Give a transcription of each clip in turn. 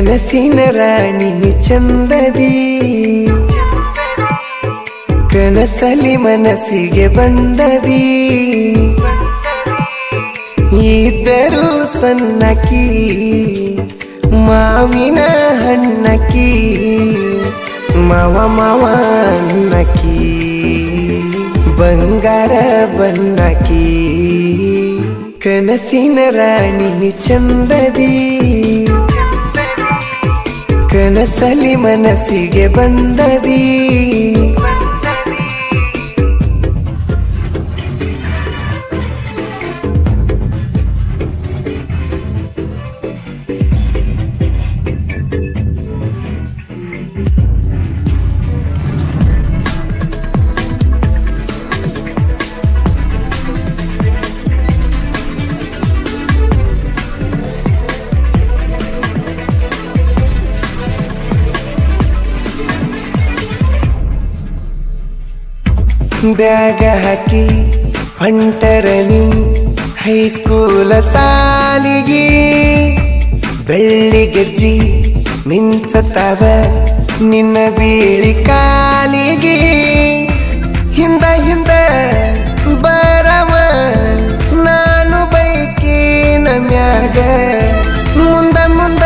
ಕನಸಿನ ರಾಣಿ ಚಂದದಿ ಕನಸಲಿ ಮನಸ್ಸಿಗೆ ಬಂದದಿ ಇದ್ದರೂ ಸನ್ನಕಿ ಮಾವಿನ ಹಣ್ಣಕಿ ಮಾವ ಮಾವ ಅನ್ನಕಿ ಬಂಗಾರ ಬಣ್ಣಕಿ ಕನಸಿನ ರಾಣಿ ಚಂದದಿ ಕನಸಲಿ ಮನಸ್ಸಿಗೆ ಬಂದದಿ ಬ್ಯಾಗ ಹಾಕಿ ಹೊಂಟರನಿ ಹೈಸ್ಕೂಲ ಸಾಲಿಗೆ ಬೆಳ್ಳಿ ಗೆಜ್ಜಿ ಮಿಂಚತಾವ ನಿನ್ನ ಬೀಳಿ ಕಾಲಿಗೆ ಹಿಂದ ಹಿಂದ ಬರವ ನಾನು ಬೈಕಿನ ಮ್ಯಾಗ ಮುಂದ ಮುಂದ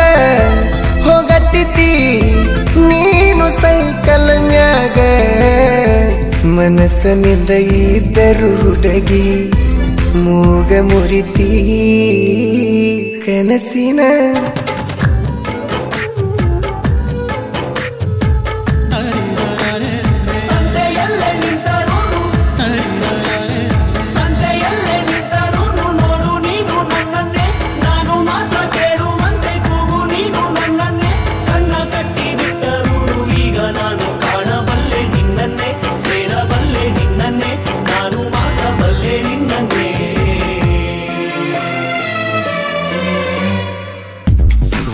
ಹೋಗತ್ತಿದ್ದಿ ನೀನು ಸೈಕಲ್ ಮ್ಯಾಗ ಮನಸ್ಸನಿಂದ ಇದ್ದರು ಹುಡುಗಿ ಮೂಗ ಮುರಿತಿ ಕನಸಿನ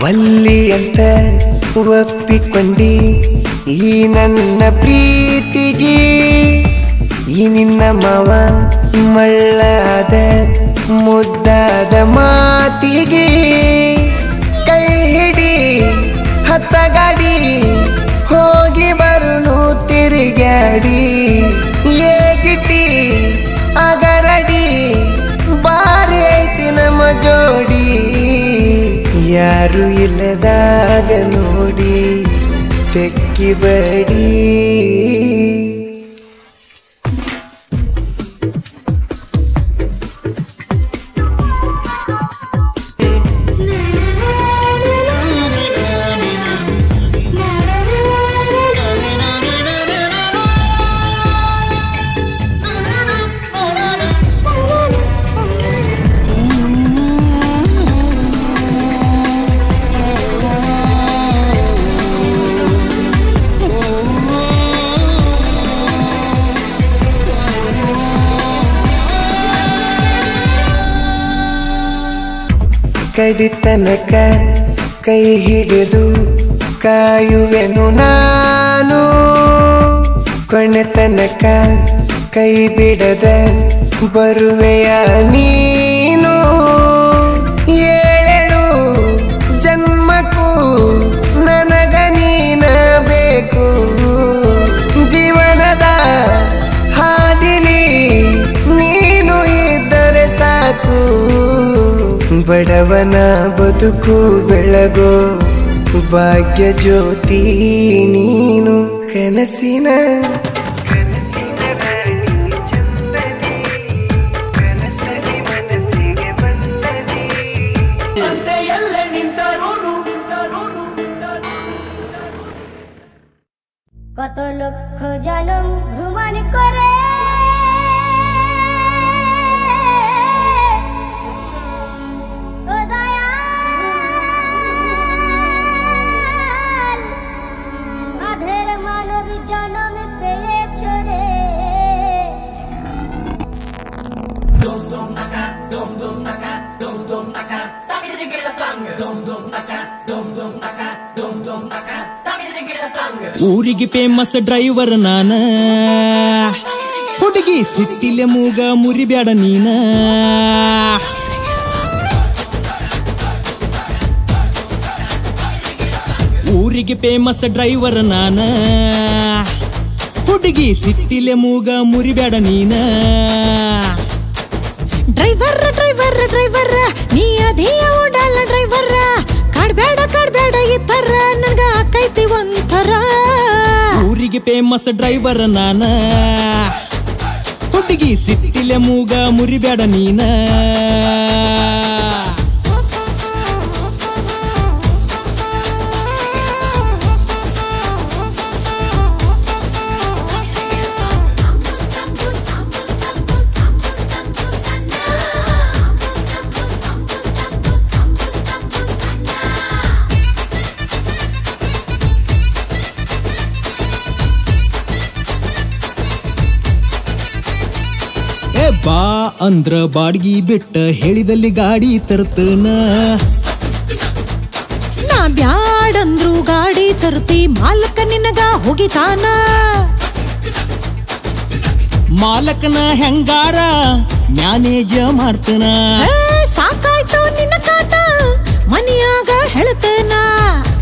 ವಲ್ಲಿ ಅಂತ ಒಪ್ಪಿಕೊಂಡಿ ಈ ನನ್ನ ಪ್ರೀತಿಗೆ ಈ ನಿನ್ನ ಮಾವ ಮಳ್ಳಾದ ಮುದ್ದಾದ ಮಾತಿಗೆ ಕೈ ಹಿಡಿ ಹತ್ತ ಗಾಡಿ ಹೋಗಿ ಬರುನು ತಿರುಗಾಡಿ ಏಗಿಟ್ಟಿ ಅಗರಡಿ ಬಾರಿ ಐತಿ ನಮ್ಮ ಜೋಡಿ ಯಾರು ಇಲ್ಲದಾಗ ನೋಡಿ ತೆಕ್ಕಿ ಬಡಿ ಕಡಿತನಕ ಕೈ ಹಿಡಿದು ಕಾಯುವೆನು ನಾನು ಕೊನೆತನಕ ಕೈ ಬಿಡದ ಬರುವೆಯ ನೀನು ಏಳೆಳು ಜನ್ಮಕ್ಕೂ ನನಗ ನೀನ ಬೇಕು ಜೀವನದ ಹಾದಿಲಿ ನೀನು ಇದ್ದರೆ ಸಾಕು ಬಡವನ ಬದುಕು ಬೆಳಗೋ ಭಾಗ್ಯ ಜ್ಯೋತಿ ನೀನು ಕನಸಿನ কত লক্ষ জনম ভ্রমণ করে ও দয়াল সাধের মানব জনম পেয়েছ রে দম দম নাকা দম দম নাকা দম দম নাকা সাগিরে গেড়া তাঙ্গ দম দম নাকা দম দম নাকা দম দম নাকা সাগিরে গেড়া তাঙ্গ ಊರಿಗೆ ಫೇಮಸ್ ಡ್ರೈವರ್ ನಾನ ಹುಡುಗಿ ಸಿಟ್ಟಿಲೆ ಮೂಗ ಮುರಿಬ್ಯಾಡ ನೀನ ಊರಿಗೆ ಫೇಮಸ್ ಡ್ರೈವರ್ ನಾನ ಹುಡುಗಿ ಸಿಟ್ಟಿಲೆ ಮೂಗ ಮುರಿಬೇಡ ನೀನ ಡ್ರೈವರ್ ಡ್ರೈವರ್ ಡ್ರೈವರ್ ನೀ ಅದೇ ಓಡಲ್ಲ ಡ್ರೈವರ್ ಕಾಡ್ಬೇಡ ಈ ತರ ನನ್ಗ ಆಕೈತಿ ಒಂಥರ ಊರಿಗೆ ಫೇಮಸ್ ಡ್ರೈವರ್ ನಾನ ಹುಡುಗಿ ಸಿಟ್ಟಿಲೆ ಮೂಗ ಮುರಿಬೇಡ ನೀನ ಬಾ ಅಂದ್ರ ಬಾಡ್ಗಿ ಬಿಟ್ಟ ಹೇಳಿದಲ್ಲಿ ಗಾಡಿ ತರ್ತನ ನಾ ಬ್ಯಾಡಂದ್ರು ಗಾಡಿ ತರ್ತಿ ಮಾಲಕ ನಿನಗ ಹೋಗಿತಾನ ಮಾಲಕನ ಹೆಂಗಾರ ಮ್ಯಾನೇಜ ಮಾಡ್ತನ ಸಾಕಾಯ್ತು ನಿನ್ನ ಕಾಟ ಮನಿಯಾಗ ಹೇಳ್ತೇನ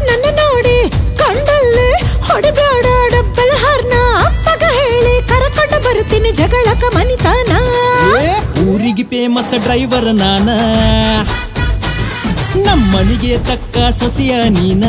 ನನ್ನ ನೋಡಿ ಕಂಡಲ್ಲಿ ಹೊಡಿಬ್ಯಾಡ ಡಬ್ಬಲ್ ಹಾರ್ನ ಅಪ್ಪಗ ಹೇಳಿ ಕರ್ಕೊಂಡು ಬರ್ತೀನಿ ಜಗಳಕ ಮನಿತಾನ ಊರಿಗೆ ಫೇಮಸ್ ಡ್ರೈವರ್ ನಾನ ನಮ್ಮನಿಗೆ ತಕ್ಕ ಸೊಸೆಯ ನೀನ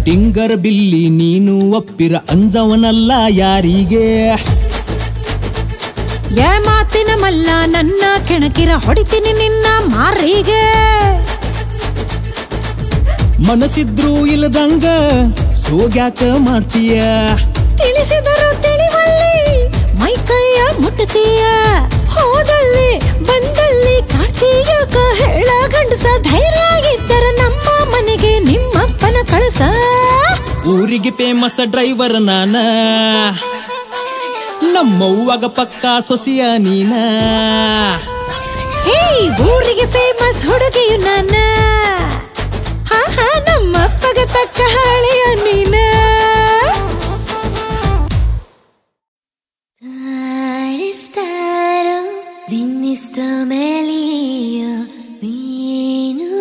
ಡಿಂಗರ್ ಬಿಲ್ಲಿ ನೀನು ಒಪ್ಪಿರ ಅಂಜವನಲ್ಲ ಯಾರಿಗೆ ಯಾ ಮಾತಿನ ಮಲ್ಲ ನನ್ನ ಕೆಣಕಿರ ಹೊಡಿತೀನಿ ನಿನ್ನ ಮಾರಿಗೆ ಮನಸ್ಸಿದ್ರು ಇಲ್ಲದಂಗ ಸೋಗ್ಯಾಕ ಮಾಡ್ತೀಯ ತಿಳಿಸಿದರು ತಿಳಿವಲ್ಲಿ ಮೈ ಕೈಯ ಮುಟ್ಟತೀಯ ಹೋದಲ್ಲಿ ಬಂದಲ್ಲಿ ಕಾಡ್ತೀಯಕ ಹೇಳ ಗಂಡಸ ಧೈರ್ಯ ಇದ್ದರ ನಮ್ಮ ಮನೆಗೆ ನಿಮ್ಮಪ್ಪನ ಕಳಸ ಊರಿಗೆ ಫೇಮಸ್ ಡ್ರೈವರ್ ನಾನ ನಮ್ಮವ್ವಾಗ ಪಕ್ಕ ಸೊಸೆಯ ನೀನ ಹೇ ಊರಿಗೆ ಫೇಮಸ್ ಹುಡುಗಿಯು ನಾನ ಹಾ ನಮ್ಮಪ್ಪಗ ತಕ್ಕ ಹಾಳೆಯ ನೀನ Viniste Melio, vinuvoio.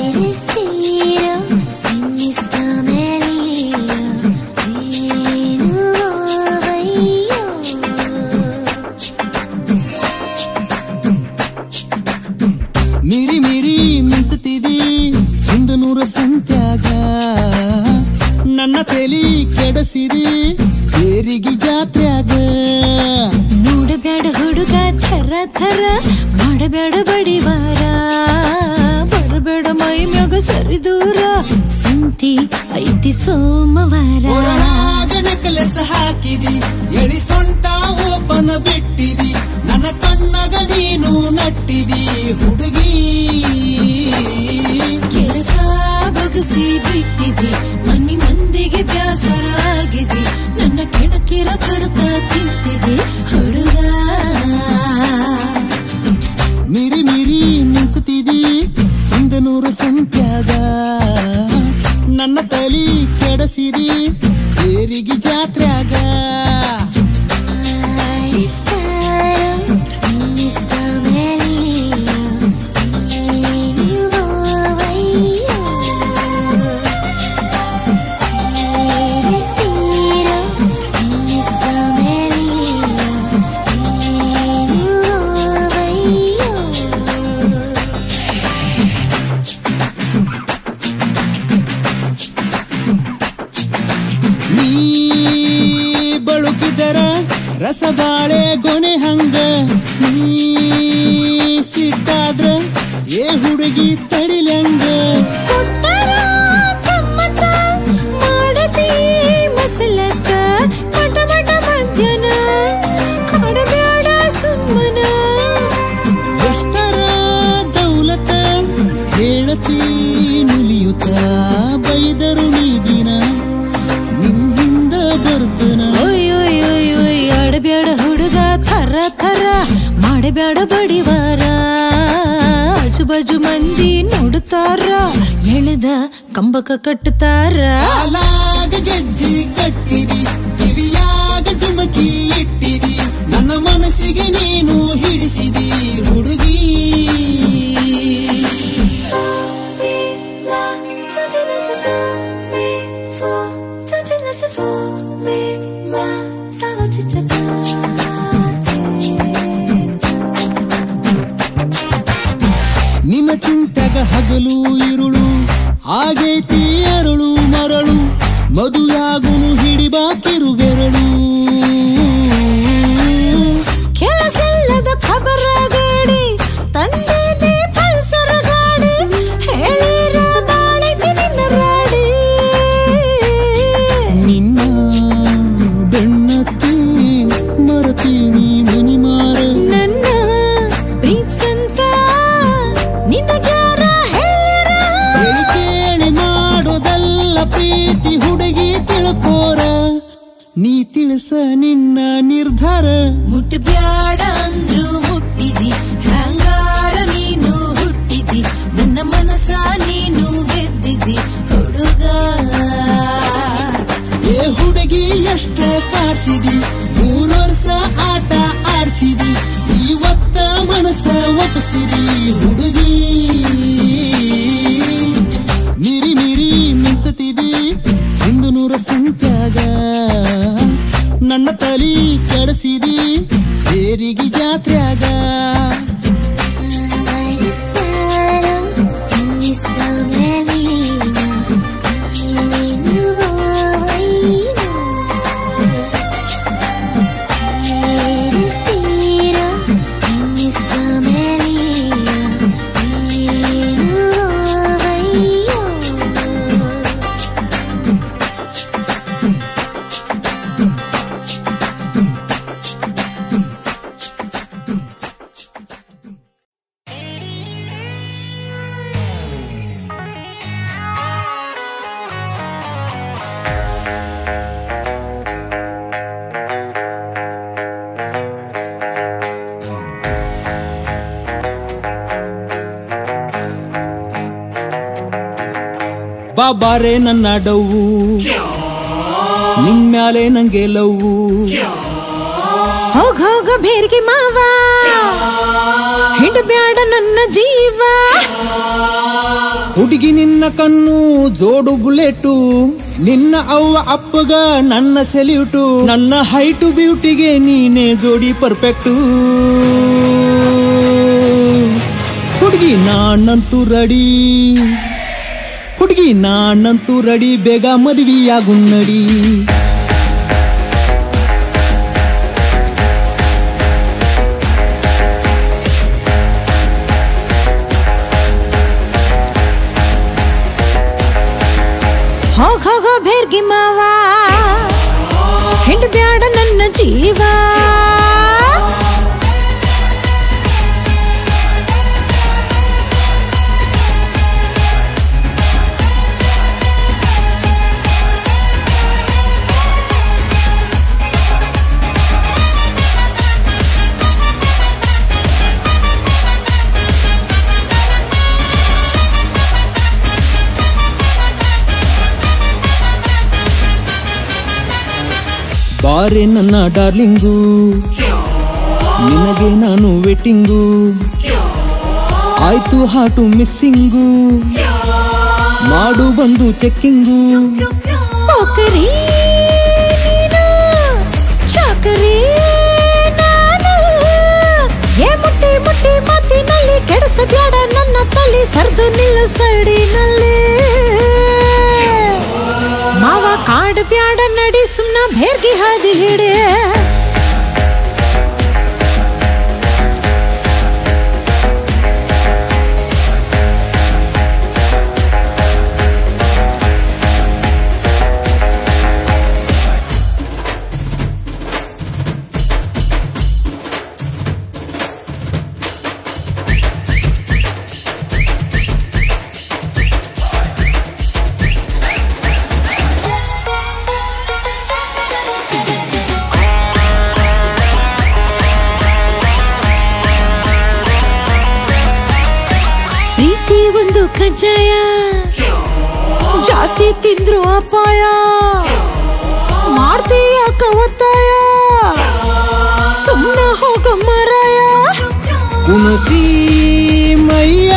Celestino, viniste Melio, vinuvoio. ಮಿರಿ ಮಿರಿ ಮಿಂಚುತ್ತಿದಿ Sindhanur ಸಂತ್ಯಾಗ ನನ್ನ ತಲಿ ಕೆಡಸಿದಿ ಏರಿಗಿ ಜಾತ್ರ್ಯಾಗ ನೋಡಬೇಡ ಹುಡುಗ ಥರ ಥರ ಮಾಡಬೇಡ ಬಡಿವಾರ ಬರಬೇಡ ಮೈ ಮ್ಯಾಗ ಸರಿ ದೂರ ಸಂತಿ ಐತಿ ಸೋಮವಾರ ನೆಕಲೆಸ್ ಹಾಕಿದಿ ಎಳಿ ಸೊಂಟ ಓಪನ ಬಿಟ್ಟಿದಿ ನನ್ನ ಕಣ್ಣಗ ನೀನು ನಟ್ಟಿದಿ ಹುಡುಗಿ ಕೆಲಸ ಬಗಸಿ ಬಿಟ್ಟಿದಿ ಮನಿ ಮಂದಿಗೆ ಬ್ಯಾಸರ ಆಗಿದೆ ನನ್ನ ಕೆಣಕಿರ ಕಡತ ತಿಂತಿದೆ ಹುಡುಗ ಮಿರಿ ಮಿರಿ ಮಿಂಚುತ್ತಿದಿ ಸಿಂಧನೂರ ಸಂತ್ಯಾಗ ನನ್ನ ತಲಿ ಕೆಡಸಿದಿ ಏರಿಗಿ ಜಾತ್ರ್ಯಾಗ ರಸಬಾಳೆ ಗೊನೆ ಹಂಗ ನೀ ಸಿಟ್ಟಾದ್ರ ಏ ಹುಡುಗಿ ತಡಿಲಂಗ ಕಾಯ್ಬ್ಯಾಡ ಬಡಿವಾರ ಆಜು ಬಾಜು ಮಂದಿ ನೋಡುತ್ತಾರ ಎಳೆದ ಕಂಬಕ ಕಟ್ಟುತ್ತಾರ ಗೆಜ್ಜಿ ಕಟ್ಟಿದಿ ಕಿವಿಯಾಗ ಜುಮಕಿ ಇಟ್ಟಿದಿ ನನ್ನ ಮನಸ್ಸಿಗೆ ನೀನು ಹಿಡಿಸಿದಿ ಹುಡುಗಿ ನಿನ್ನ ಚಿಂತೆಗ ಹಗಲು ಇರುಳು ಆಗೈತಿ ಅರಳು ಮರಳು ಮದುವೆಯಾಗುನು ಹಿಡಿಬಾಕಿರು ಬೆರಳು ಕೆಲಸಲ್ಲದ ಖಬರ ಗಾಡಿ ತಂದೆ ಪಲ್ಸರ ಗಾಡಿ ಹೇಳಿರ ಬಾಳಿಗೆ ನಿನ್ನ ರಾಡಿ ನಿನ್ನ ಬೆನ್ನತ್ತಿ ಮರತೀನಿ ಮನಿ ಮಾರ ನನ್ನ ಪ್ರೀತ್ಸಂತ ನಿನಗ್ಯಾರ ಹೇಳಿರ ಕೇಳಿ ಮಾಡೋದಲ್ಲ ಪ್ರೀತಿ ಹುಡುಗಿ ತಿಳ್ಕೋರ ನೀ ತಿಳಿಸ ನಿನ್ನ ನಿರ್ಧಾರ ಮುಟ್ಬ್ಯಾಡ ಅಂದ್ರು ಮುಟ್ಟಿದಿ ಹ್ಯಾಂಗಾರ ನೀನು ಹುಟ್ಟಿದಿ ನನ್ನ ಮನಸ ನೀನು ಗೆದ್ದಿದಿ ಹುಡುಗ ಏ ಹುಡುಗಿ ಎಷ್ಟ ಕಾಡ್ಸಿದಿ 3 ವರ್ಷ ಆಟ ಆಡ್ಸಿದಿ ಇವತ್ತ ಮನಸ ಒಪ್ಪಿಸಿದಿ ಹುಡುಗಿ ಮಿರಿ ಮಿರಿ ಮಿಂಚತಿದಿ ಸಿಂಧನೂರ ಸಂತ್ಯಾಗ ನನ್ನ ತಲಿ ಕೆಡಿಸಿದಿ ಏರಿಗಿ ಜಾತ್ರ್ಯಾಗ ಬಾಬಾರೆ ನನ್ನ ಡವ್ವು ನಿಮ್ಮ್ಯಾಲೆ ನಂಗೆ ಲವ್ವು ಹೋಗ ಬೇರ್ಗೆ ಮಾವ ಹಿಡಬ್ಯಾಡ ನನ್ನ ಜೀವ ಹುಡುಗಿ ನಿನ್ನ ಕಣ್ಣು ಜೋಡು ಬುಲೆಟು ನಿನ್ನ ಅವ್ವ ಅಪ್ಪಗ ನನ್ನ ಸೆಲ್ಯೂಟು ನನ್ನ ಹೈಟು ಬ್ಯೂಟಿಗೆ ನೀನೇ ಜೋಡಿ ಪರ್ಫೆಕ್ಟು ಹುಡುಗಿ ನಾನಂತೂ ರೆಡಿ ಹುಡುಗಿ ನಾನಂತೂ ರೆಡಿ ಬೇಗ ಮದುವೆಯಾಗುನ್ನಡಿ ಹೋಗ ಬೇರ್ಗೆ ಮಾವ ಹಿಡಬ್ಯಾಡ ನನ್ನ ಜೀವ ಬಾರೆ ನನ್ನ ಡಾರ್ಲಿಂಗು ನಿನಗೆ ನಾನು ವೇಟಿಂಗು ಆಯ್ತು ಹಾಟು ಮಿಸ್ಸಿಂಗು ಮಾಡು ಬಂದು ಚೆಕ್ಕಿಂಗು ಪೋಕರಿ ನೀನು ಚಾಕರಿ ನಾನು ಏ ಮುಟ್ಟಿ ಮುಟ್ಟಿ ಮಾತಿನಲ್ಲಿ ಕೆಡಿಸಬ್ಯಾಡ ನನ್ನ ತಲೆ ಸರ್ದು ನಿಲ್ಲು ಸೈಡಿನಲ್ಲಿ ಮಾವ ಕಾಡಬ್ಯಾಡ ನಡಿ ಸುಮ್ನ ಬೇರ್ಗಿ ಹಾದಿ ಹಿಡೆ ಇದು ಕಜ್ಜಾಯ ಜಾಸ್ತಿ ತಿಂದ್ರು ಅಪಾಯ ಮಾಡ್ತೀಯ ಕವತ್ತಾಯ ಸುಮ್ಮನೆ ಹೋಗ ಮರಾಯ ಕುಣಸಿ ಮೈಯ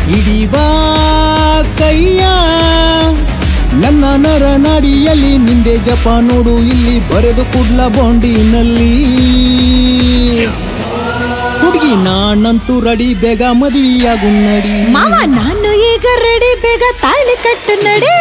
ಹಿಡಿಬಾ ಕೈಯ ನನ್ನ ನರ ನಾಡಿಯಲ್ಲಿ ನಿಂದೆ ಜಪ ನೋಡು ಇಲ್ಲಿ ಬರೆದು ಕುಡ್ಲ ಬಾಂಡಿನಲ್ಲಿ ಹುಡುಗಿ ನಾನಂತೂ ರೆಡಿ ಬೇಗ ಮದುವೆಯಾಗು ನಡಿ ಮಾವ ನಾನು ಈಗ ರೆಡಿ ಬೇಗ ತಾಳಿ ಕಟ್ಟು ನಡಿ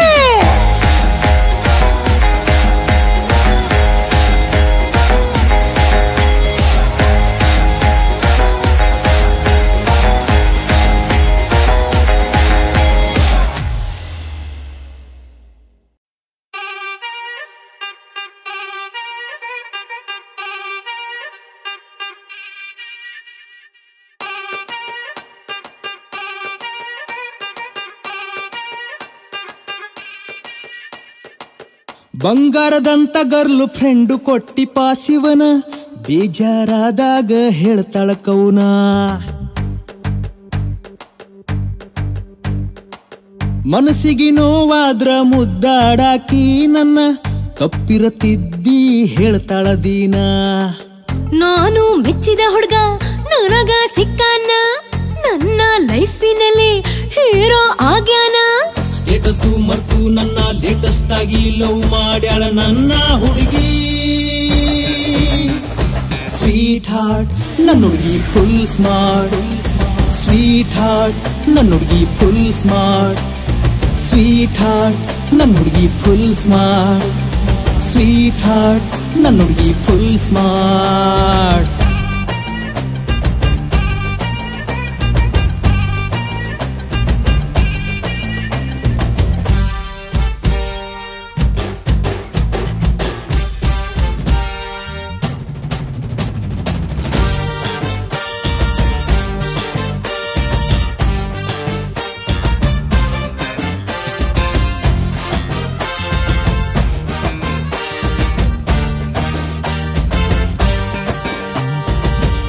ಬಂಗಾರದಂತ ಗರ್ಲು ಫ್ರೆಂಡು ಕೊಟ್ಟಿ ಪಾಸಿವನ ಬೇಜಾರಾದಾಗ ಹೇಳ್ತಾಳ ಕೌನ ಮನಸ್ಸಿಗೆ ನೋವಾದ್ರ ಮುದ್ದಾಡಾಕಿ ನನ್ನ ತಪ್ಪಿರತಿದ್ದಿ ಹೇಳ್ತಾಳ ದೀನ ನಾನು ಮೆಚ್ಚಿದ ಹುಡುಗ ನನಗ ಸಿಕ್ಕಾನ ನನ್ನ ಲೈಫಿನಲ್ಲಿ ಹೀರೋ ಆಗ್ಯಾನ ಸ್ಟೇಟಸ್ಸು ಮರ್ತು ನನ್ನ ಲೇಟೆಸ್ಟ್ ಆಗಿ ಲವ್ ಮಾಡ್ಯಾಳ ನನ್ನ ಹುಡುಗಿ ಸ್ವೀಟ್ ಹಾರ್ಟ್ ನನ್ನ ಹುಡುಗಿ ಫುಲ್ ಸ್ಮಾರ್ಟ್ ಸ್ವೀಟ್ ಹಾರ್ಟ್ ನನ್ನ ಹುಡುಗಿ ಫುಲ್ ಸ್ಮಾರ್ಟ್ ಸ್ವೀಟ್ ಹಾರ್ಟ್ ನನ್ನ ಹುಡುಗಿ ಫುಲ್ ಸ್ಮಾರ್ಟ್ ಸ್ವೀಟ್ ಹಾರ್ಟ್ ನನ್ನ ಹುಡುಗಿ ಫುಲ್ ಸ್ಮಾರ್ಟ್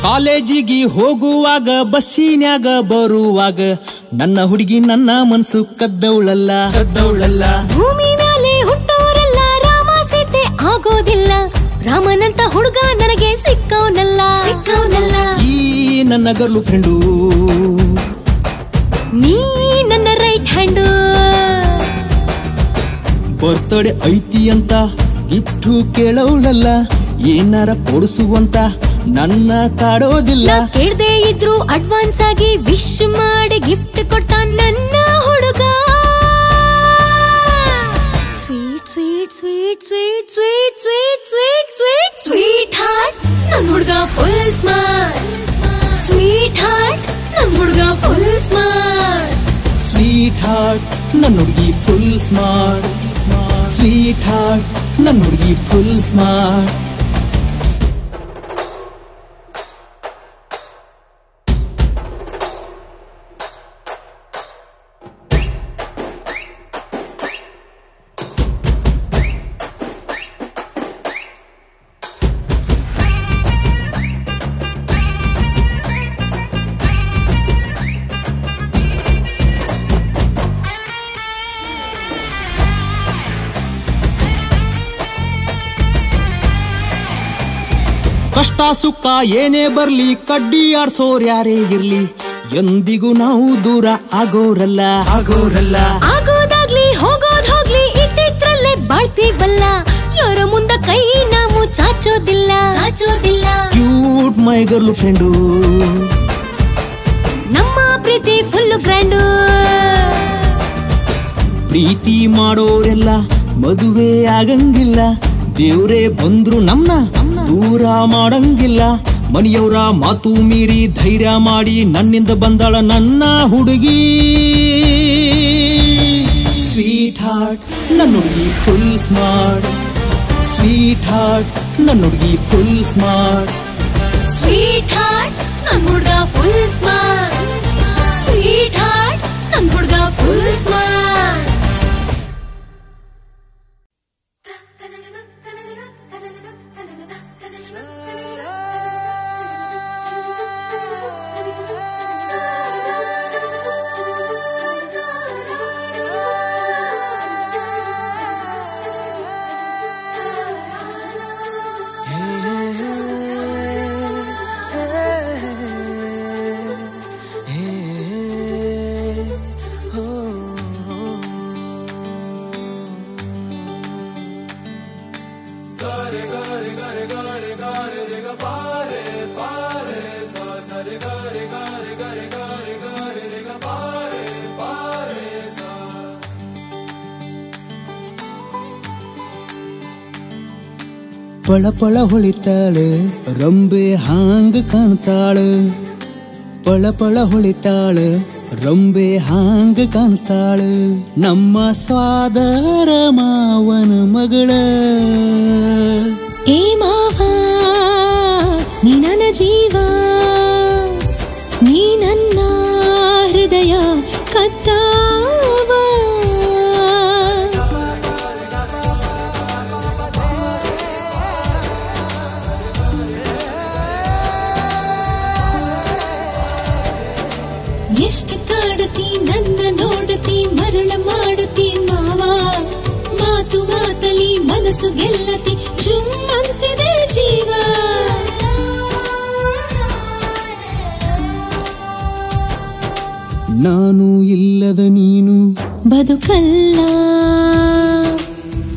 ಕಾಲೇಜಿಗೆ ಹೋಗುವಾಗ ಬಸ್ಸಿನ್ಯಾಗ ಬರುವಾಗ ನನ್ನ ಹುಡುಗಿ ನನ್ನ ಮನಸ್ಸು ಕದ್ದವಳಲ್ಲ ಭೂಮಿ ಮೇಲೆ ಹುಟ್ಟೋರೆಲ್ಲ ರಾಮ ಸೀತೆ ಆಗೋದಿಲ್ಲ ರಾಮನಂತ ಹುಡುಗ ನನಗೆ ಸಿಕ್ಕವನಲ್ಲ ಈ ನನ್ನ ಗರ್ಲು ಫ್ರೆಂಡು ನೀ ನನ್ನ ರೈಟ್ ಹ್ಯಾಂಡು ಬರ್ತಡೆ ಐತಿ ಅಂತ ಗಿಫ್ಟು ಕೇಳವಳಲ್ಲ ಏನಾರ ಕೊಡಿಸುವಂತ ನನ್ನ ಕಾಡೋದಿಲ್ಲ ಕೇಳ್ದೆ ಇದ್ರು ಅಡ್ವಾನ್ಸ್ ಆಗಿ ವಿಶ್ ಮಾಡಿ ಗಿಫ್ಟ್ ಕೊಡ್ತಾ ನನ್ನ ಹುಡುಗ sweet sweet sweet sweet sweet sweet sweet sweet sweet heart ನನ್ನ ಹುಡುಗ ಫುಲ್ ಸ್ಮಾರ್ಟ್ ಸ್ವೀಟ್ ಹಾರ್ಟ್ ನನ್ನ ಹುಡುಗ ಫುಲ್ ಸ್ಮಾರ್ಟ್ ಸ್ವೀಟ್ ಹಾರ್ಟ್ ನನ್ನ ಹುಡುಗಿ ಫುಲ್ ಸ್ಮಾರ್ಟ್ ಸ್ವೀಟ್ ಹಾರ್ಟ್ ನನ್ನ ಹುಡುಗಿ ಫುಲ್ ಸ್ಮಾರ್ಟ್ ಕಷ್ಟ ಸುಖ ಏನೇ ಬರ್ಲಿ ಕಡ್ಡಿ ಆಡ್ಸೋರ್ ಯಾರೇ ಇರ್ಲಿ ಎಂದಿಗೂ ನಾವು ದೂರ ಆಗೋರಲ್ಲ ಆಗೋದಾಗ್ಲಿ ಹೋಗೋದ್ ಹೋಗ್ಲಿ ಇದ್ದಿದ್ರಲ್ಲೇ ಬಾಳ್ತೀವಲ್ಲ ಯಾರ ಮುಂದ ಕೈ ನಾವು ಚಾಚೋದಿಲ್ಲ ಕ್ಯೂಟ್ ಮೈ ಗರ್ಲ್ ಫ್ರೆಂಡು ನಮ್ಮ ಪ್ರೀತಿ ಫುಲ್ ಗ್ರ್ಯಾಂಡು ಪ್ರೀತಿ ಮಾಡೋರೆಲ್ಲ ಮದುವೆ ಆಗಂಗಿಲ್ಲ ದೇವ್ರೇ ಬಂದ್ರು ನಮ್ನ ದೂರ ಮಾಡಂಗಿಲ್ಲ ಮನೆಯವರ ಮಾತು ಮೀರಿ ಧೈರ್ಯ ಮಾಡಿ ನನ್ನಿಂದ ಬಂದಾಳ ನನ್ನ ಹುಡುಗಿ ಸ್ವೀಟ್ ಹಾರ್ಟ್ ನನ್ನ ಹುಡುಗಿ ಫುಲ್ ಸ್ಮಾರ್ಟ್ ಸ್ವೀಟ್ ಹಾರ್ಟ್ ನನ್ನ ಹುಡುಗಿ ಫುಲ್ ಸ್ಮಾರ್ಟ್ ಸ್ವೀಟ್ ಹಾರ್ಟ್ ನನ್ ಹುಡುಗ ಫುಲ್ ಸ್ಮಾರ್ಟ್ ಸ್ವೀಟ್ ಹಾರ್ಟ್ ನನ್ ಹುಡುಗ ಫುಲ್ ಸ್ಮಾರ್ಟ್ ಪಳ ಪಳ ಹೊಳಿತಾಳೆ ರಂಬೆ ಹಾಂಗ ಕಾಣ್ತಾಳೆ ಪಳ ಪಳ ಹೊಳಿತಾಳೆ ರಂಬೆ ಹಾಂಗ ಕಾಣ್ತಾಳೆ ನಮ್ಮ ಸ್ವಾದರ ಮಾವನ ಮಗಳ ಏ ಮಾವ ನೀ ನನ್ನ ಜೀವ ನೀ ನನ್ನ ಹೃದಯ ಕತ್ತಾವ ಎಷ್ಟು ಕಾಡುತ್ತಿ ನನ್ನ ನೋಡುತ್ತಿ ಮರಳ ಮಾಡುತ್ತಿ ಮಾವ ಮಾತು ಮಾತಲಿ ಮನಸ್ಸು ಗೆಲ್ಲತಿ ಜುಮ್ಮಂತಿದೆ ಜೀವ ನಾನು ಇಲ್ಲದ ನೀನು ಬದುಕಲ್ಲ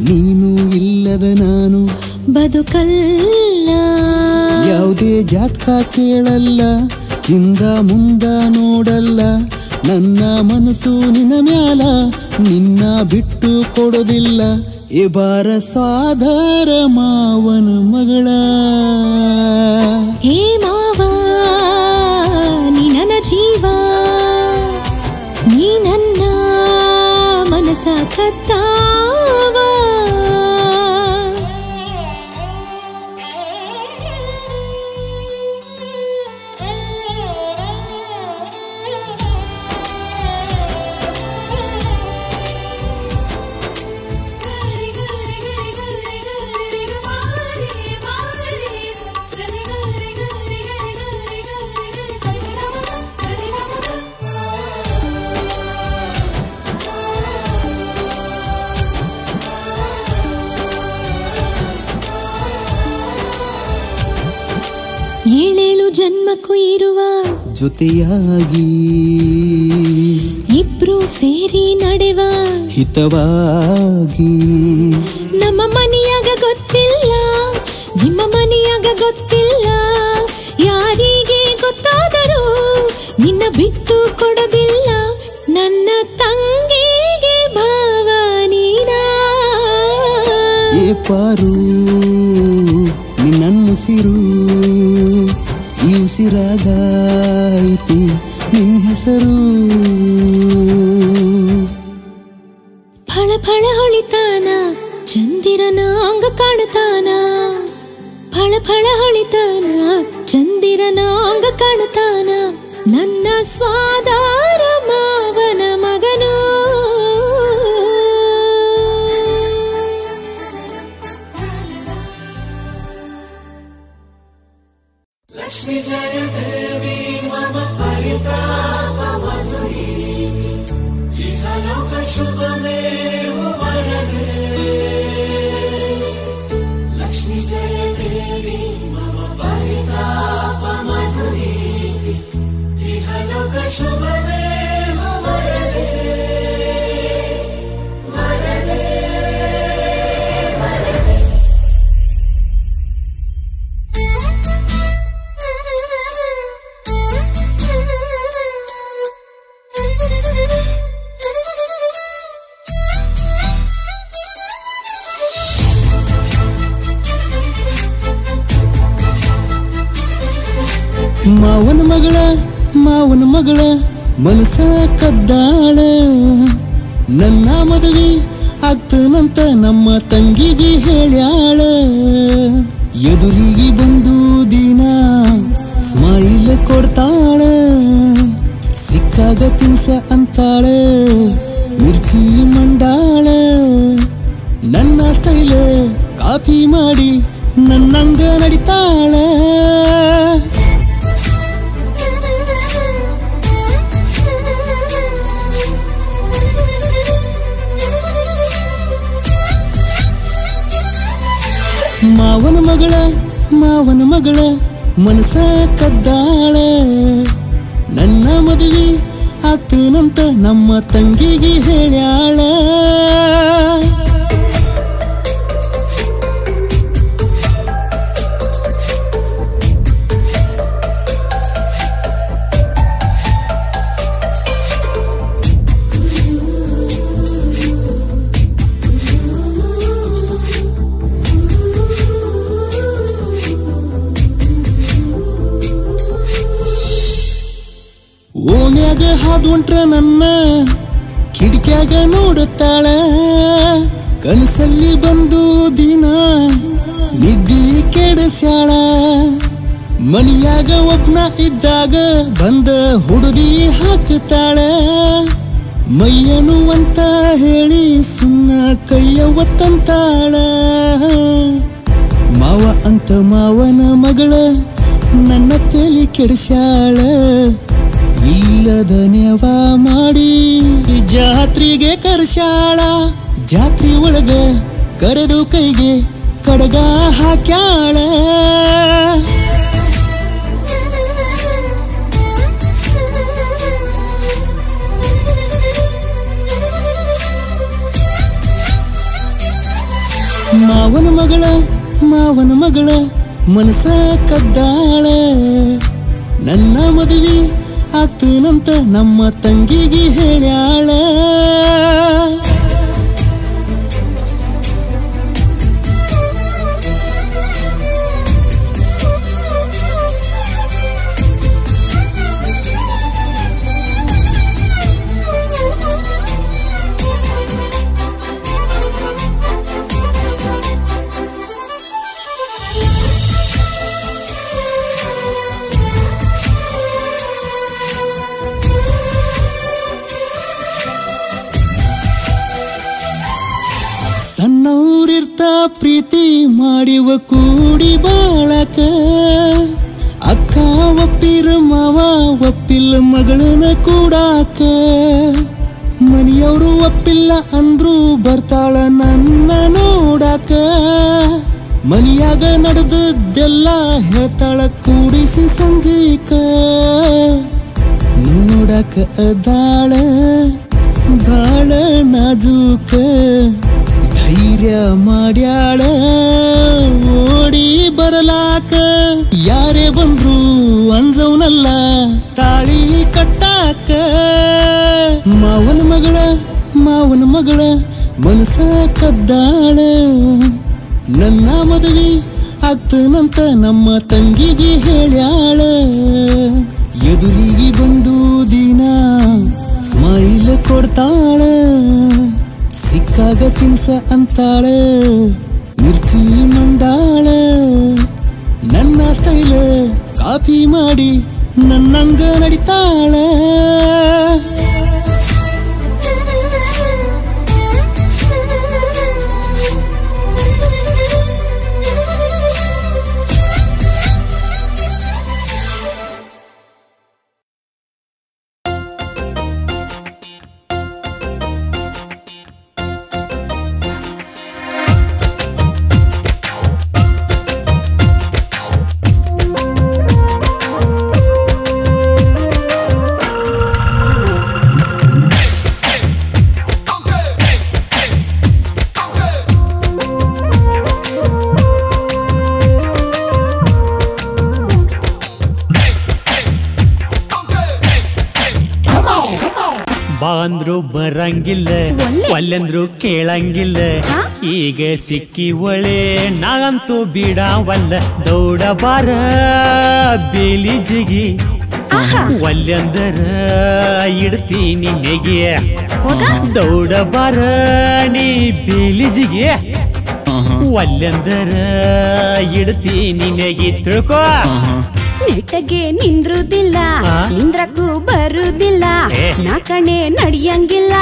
ನೀನು ಇಲ್ಲದ ನಾನು ಬದುಕಲ್ಲ ಯಾವುದೇ ಜಾತಕ ಕೇಳಲ್ಲ ಹಿಂದ ಮುಂದ ನೋಡಲ್ಲ ನನ್ನ ಮನಸ್ಸು ನಿನ್ನ ಮ್ಯಾಲ ನಿನ್ನ ಬಿಟ್ಟು ಕೊಡೋದಿಲ್ಲ ಈ ಬಾರ ಸ್ವಾದರ ಮಾವನ ಮಗಳ ಏ ಮಾವ ನೀ ನನ್ನ ಜೀವ ನೀ ನನ್ನ ಮನಸ ಕತ್ತಾವ ಏಳೇಳು ಜನ್ಮಕ್ಕೂ ಇರುವ ಜೊತೆಯಾಗಿ ಇಬ್ರು ಸೇರಿ ನಡೆವ ಹಿತವಾಗಿ ನಮ್ಮ ಮನೆಯಾಗ ಗೊತ್ತಿಲ್ಲ ನಿಮ್ಮ ಮನೆಯಾಗ ಗೊತ್ತಿಲ್ಲ ಯಾರಿಗೆ ಗೊತ್ತಾದರೂ ನಿನ್ನ ಬಿಟ್ಟು ಕೊಡೋದಿಲ್ಲ ನನ್ನ ತಂಗಿಗೆ ಭಾವ ನೀನಾ ಏ ಪಾರು ನಿನ್ನನ್ನುಸಿರು ಈ ಉಸಿರಾಗೈತಿ ನಿನ್ನ ಹೆಸರು ಫಳ ಫಳ ಹೊಳಿತಾನ ಚಂದಿರನ ಅಂಗ ಕಾಣತಾನ ಫಳ ಫಳ ಹೊಳಿತಾನ ಚಂದಿರನ ಅಂಗ ಕಾಣತಾನ ನನ್ನ ಸ್ವಾದಾರ ಮಾವನ ಮಗನು लक्ष्मी जय देवी मम परिताप मधुरी इहलोक शुभमेव वरदे लक्ष्मी जय देवी मम परिताप मधुरी इहलोक शुभमेव वरदे वरदे वरदे ಮಾವನ ಮಗಳ ಮನಸ ಕದ್ದಾಳ ನನ್ನ ಮದುವೆ ಆಗ್ತನಂತ ನಮ್ಮ ತಂಗಿಗೆ ಹೇಳ್ಯಾಳ ಎದುರಿಗೆ ಬಂದು ದಿನ ಸ್ಮೈಲ್ ಕೊಡ್ತಾಳ ಸಿಕ್ಕಾಗ ತಿನ್ಸ ಅಂತಾಳ ಮಿರ್ಚಿ ಮಂಡಾಳ ನನ್ನ ಸ್ಟೈಲ್ ಕಾಫಿ ಮಾಡಿ ನನ್ನಂಗ ನಡಿತಾಳ ಮಾವನ ಮಗಳ ಮನಸ ಕದ್ದಾಳ ನನ್ನ ಮದುವೆ ಆಗ್ತೇನಂತ ನಮ್ಮ ತಂಗಿಗೆ ಹೇಳ್ಯಾಳ ದಾರ್ಯಾಗ ಹಾದುಂಟ್ರ ನನ್ನ ಕಿಡಿಕ್ಯಾಗ ನೋಡುತ್ತಾಳ ಕನಸಲ್ಲಿ ಬಂದು ದಿನ ನಿದ್ದಿ ಕೆಡಸ್ಯಾಳ ಮನಿಯಾಗ ಒಬ್ನ ಇದ್ದಾಗ ಬಂದ ಹುಡುದಿ ಹಾಕುತ್ತಾಳ ಮೈಯನು ಅಂತ ಹೇಳಿ ಸುನ್ನ ಕೈಯ ಒತ್ತಂತಾಳ ಮಾವ ಅಂತ ಮಾವನ ಮಗಳ ನನ್ನ ತಲೆ ಕೆಡಿಸ್ಯಾಳ ಇಲ್ಲದ ನೆವ ಮಾಡಿ ಜಾತ್ರೆಗೆ ಕರ್ಸ್ಯಾಳ ಜಾತ್ರೆ ಒಳಗ ಕರೆದು ಕೈಗೆ ಕಡಗ ಹಾಕ್ಯಾಳ ಮಾವನ ಮಗಳ ಮನಸ ಕದ್ದಾಳ ನನ್ನ ಮದುವೆ ಆಗ್ತನಂತ ನಮ್ಮ ತಂಗಿಗೆ ಹೇಳ್ಯಾಳ ಸಣ್ಣವ್ರಿರ್ತ ಪ್ರೀತಿ ಮಾಡಿವ ಕೂಡಿ ಬಾಳಕ ಅಕ್ಕ ಒಪ್ಪಿರ ಮಾವ ಒಪ್ಪಿಲ್ಲ ಮಗಳನ ಕೂಡಾಕ ಮನೆಯವರು ಒಪ್ಪಿಲ್ಲ ಅಂದ್ರು ಬರ್ತಾಳ ನನ್ನ ನೋಡಾಕ ಮನಿಯಾಗ ನಡೆದದ್ದೆಲ್ಲ ಹೇಳ್ತಾಳ ಕೂಡಿಸಿ ಸಂಜೀಕ ನೋಡಕ ಅದಾಳ ಬಾಳ ನಾಜೂಕ ಧೈರ್ಯ ಮಾಡ್ಯಾಳ ಓಡಿ ಬರಲಾಕ ಯಾರೇ ಬಂದ್ರು ಅಂಜವನಲ್ಲ ತಾಳಿ ಕಟ್ಟಾಕ ಮಾವನ ಮಗಳ ಮನಸ ಕದ್ದಾಳ ನನ್ನ ಮದುವೆ ಆಗ್ತನಂತ ನಮ್ಮ ತಂಗಿಗೆ ಹೇಳ್ಯಾಳ ಎದುರಿಗೆ ಬಂದು ದಿನ ಸ್ಮೈಲ್ ಕೊಡ್ತಾಳ ಸಿಕ್ಕಾಗ ತಿನ್ಸ ಅಂತಾಳ ಮಿರ್ಚಿ ಮಂಡಾಳ ನನ್ನ ಸ್ಟೈಲ್ ಕಾಫಿ ಮಾಡಿ ನನ್ನಂಗ ನಡಿತಾಳ ಬಾಂದ್ರು ಬರಂಗಿಲ್ಲ ಒಲ್ಲೆಂದ್ರು ಕೇಳಂಗಿಲ್ಲ ಈಗ ಸಿಕ್ಕಿ ಒಳೆ ನಾಗಂತೂ ಬಿಡವಲ್ಲ ದೌಡ ಬಾರ ಬೇಲಿ ಜಿಗಿ ಒಲ್ಲೆಂದರ ಇಡ್ತೀನಿ ನೆಗೆ ದೌಡ ಬಾರ ನೀ ಬೇಲಿ ಜಿಗಿ ಒಲ್ಲೆಂದರ ಇಡ್ತೀನಿ ನೆಗೆ ತಿಳ್ಕೋ ನೆಟ್ಟಗೆ ನಿಂದ್ರುದಿಲ್ಲ ನಿಂದ್ರಕ್ಕೂ ಬರುದಿಲ್ಲ ನಾ ಕಣೆ ನಡಿಯಂಗಿಲ್ಲ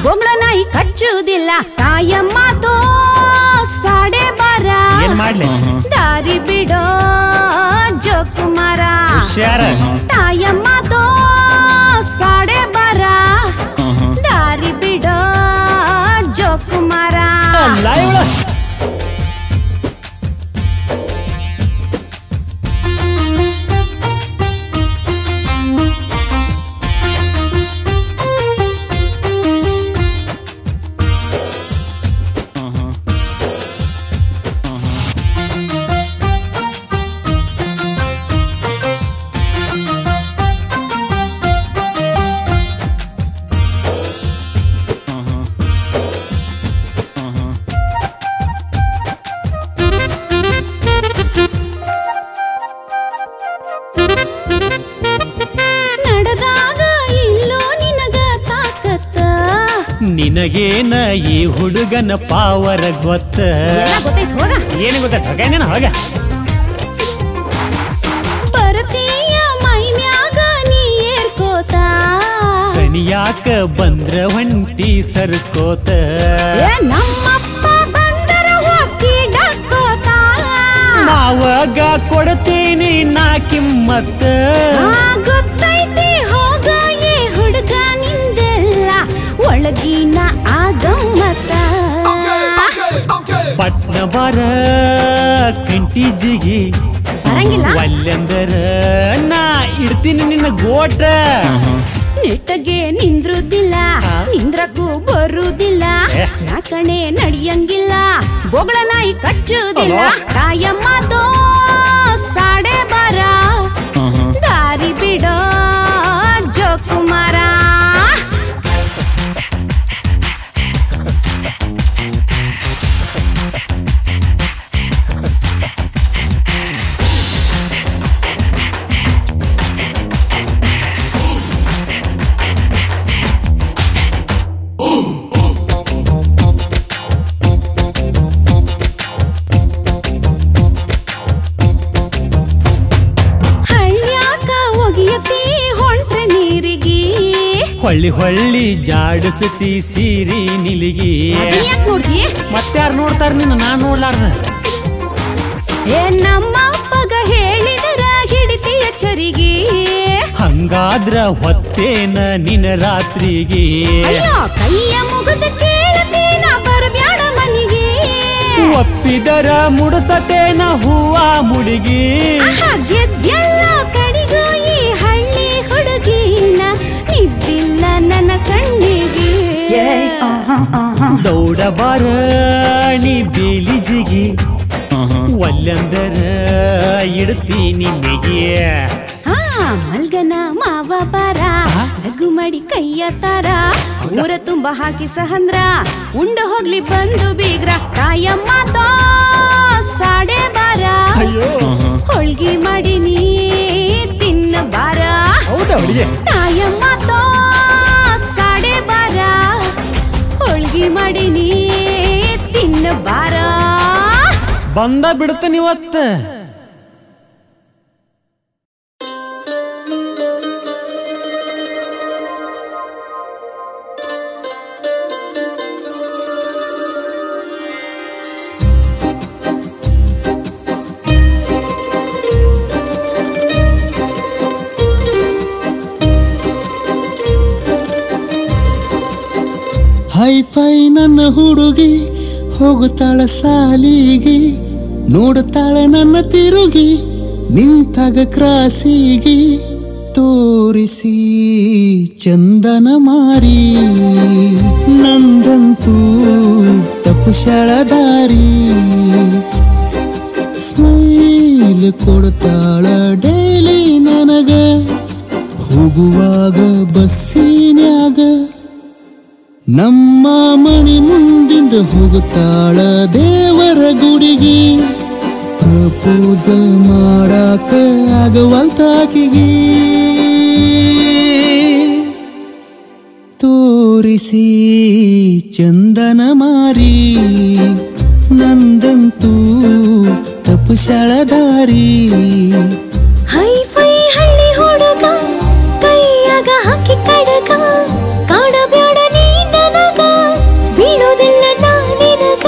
ಬೊಂಗ್ಳ ನಾಯಿ ಕಚ್ಚುದಿಲ್ಲ ತಾಯಮ್ಮ ತೋ ಸಾಡೆ ಬಾರ ದಾರಿ ಬಿಡೋ ಜೋಕುಮಾರ ತಾಯಮ್ಮ ತೋ ಸಾಡೆ ಬಾರ ದಾರಿ ಬಿಡೋ ಜೋಕುಮಾರ ನಿನಗೇನ ಈ ಹುಡುಗನ ಪಾವರ ಗೊತ್ತ ಗೊತ್ತಾಯ್ತು ಹೋಗ ಏನು ಗೊತ್ತಾಯ್ತು ಹೋಗ ಹೋಗ ಬರತೀಯ ಮೈ ಮ್ಯಾಗ ನೀ ಏರ್ಕೋತ ಸನಿಯಾಕ ಬಂದ್ರ ಹೊಂಟಿ ಸರ್ಕೋತ ನಮ್ಮಪ್ಪ ಬಂದರ ಹೋಗಿ ಡಕ್ಕೋತ ಮಾವಾಗ ಕೊಡ್ತೀನಿ ನಾ ಕಿಮ್ಮತ್ತ ಗೊತ್ತೈತಿ ಹೋಗ ಏ ಹುಡುಗ ನಿಂದೆಲ್ಲ ಒಳಗಿನ ಆಗಮ್ಮತ್ತ ಪಟ್ನ ಬಾರ ಕಂಟಿಜಿಗಿ ಬರಂಗಿಲ್ಲ ಒಲ್ಲೆಂದರ ನಾ ಇಡ್ತೀನಿ ನಿನ್ನ ಗೋಟ ನೆಟ್ಟಗೆ ನಿಂದ್ರುದಿಲ್ಲ ನಿಂದ್ರಕ್ಕೂ ಬರುದಿಲ್ಲ ನಾ ಕಣೆ ನಡಿಯಂಗಿಲ್ಲ ಬೊಗಳ ನಾಯಿ ಕಚ್ಚುದಿಲ್ಲ ಕಾಯಮ್ಮ ತೋ ಸಾಡೆ ಬಾರ ದಾರಿ ಬಿಡೋ ಜೋಕುಮಾರ ಹೊಳ್ಳಿ ಹೊಳ್ಳಿ ಜಾಡಿಸತಿ ಸೀರಿ ನಿಲಿಗಿ ಮತ್ತಾರು ನೋಡ್ತಾರ ನಿನ್ನ ನಾ ನೋಡ್ಲಾರ್ದ ನಮ್ಮ ಅಪ್ಪಗ ಹೇಳಿದರ ಹಿಡಿತಿಯ ಚರಿಗೆ ಹಂಗಾದ್ರ ಹೊತ್ತೇನ ನಿನ್ನ ರಾತ್ರಿಗೆ ಕೈಯ ಮುಗದ ಕೇಳತೇನ ಬರಬ್ಯಾಡ ಮನಿಗೆ ಒಪ್ಪಿದರ ಮುಡಸತೇನ ಹೂವ ಮುಡಿಗಿ ಗೆದ್ದೆಲ್ಲ ಕಡಿಗೋ ಈ ಹಳ್ಳಿ ಹುಡುಗಿನ ನಿದ್ದಿಲ್ಲ ನನ್ನ ಕಣ್ಣಿಗೆ ದೌಡಬಾರ ನೀ ಬೇಲಿ ಜಿಗಿ ಒಲ್ಲಂದರ ಇಡ್ತೀನಿ ಮೆಗೆ ಮಲ್ಗನ ಮಾವ ಬಾರ ಲಘು ಮಾಡಿ ಕೈಯ ತಾರ ಊರ ತುಂಬ ಹಾಕಿ ಸಹಂದ್ರ ಉಂಡ ಹೋಗ್ಲಿ ಬಂದು ಬೀಗ್ರ ಕಾಯಮ್ಮ ತೋ ಸಾಡೆ ಬಾರ ಹೋಳ್ಗಿ ಮಾಡಿ ನೀ ತಿನ್ನ ಬಾರ ಕಾಯಮ್ಮ ತೋ ಸಾಡೆ ಬಾರ ಹೋಳ್ಗಿ ಮಾಡಿ ನೀ ತಿನ್ನ ಬಾರ ಬಂದ ಬಿಡ್ತೇನೆ ಇವತ್ತ ಹೈಫೈ ನನ್ನ ಹುಡುಗಿ ಹೋಗುತ್ತಾಳ ಸಾಲಿಗೆ ನೋಡುತ್ತಾಳ ನನ್ನ ತಿರುಗಿ ನಿಂತಾಗ ಕ್ರಾಸಿಗೆ ತೋರಿಸಿ ಚಂದನ ಮಾರಿ ನಂದಂತೂ ತಪ್ಪುಶಾಳ ದಾರಿ ಸ್ಮೈಲ್ ಕೊಡ್ತಾಳ ಡೈಲಿ ನನಗ ಹೋಗುವಾಗ ಬಸ್ಸಿನ್ಯಾಗ ನಮ್ಮ ಮನೆ ಮುಂದಿಂದ ಹೋಗುತ್ತಾಳ ದೇವರ ಗುಡಿಗೆ ಪ್ರಪೋಸ ಮಾಡಾಕ ಆಗವಲ್ತಾಕಿಗೆ ತೋರಿಸಿ ಚಂದನ ಮಾರಿ ನಂದಂತೂ ತಪ್ಪುಶಾಳ ದಾರಿ ಹೈಫೈ ಹಳ್ಳಿ ಹುಡುಗ ಕೈಯಾಗ ಹಾಕಿ ಕಡಗ ಕಾಣಬ್ಯಾಡ ನೀ ನನಗ ಬೀಳೋದಿಲ್ಲ ನಾ ನಿನಗ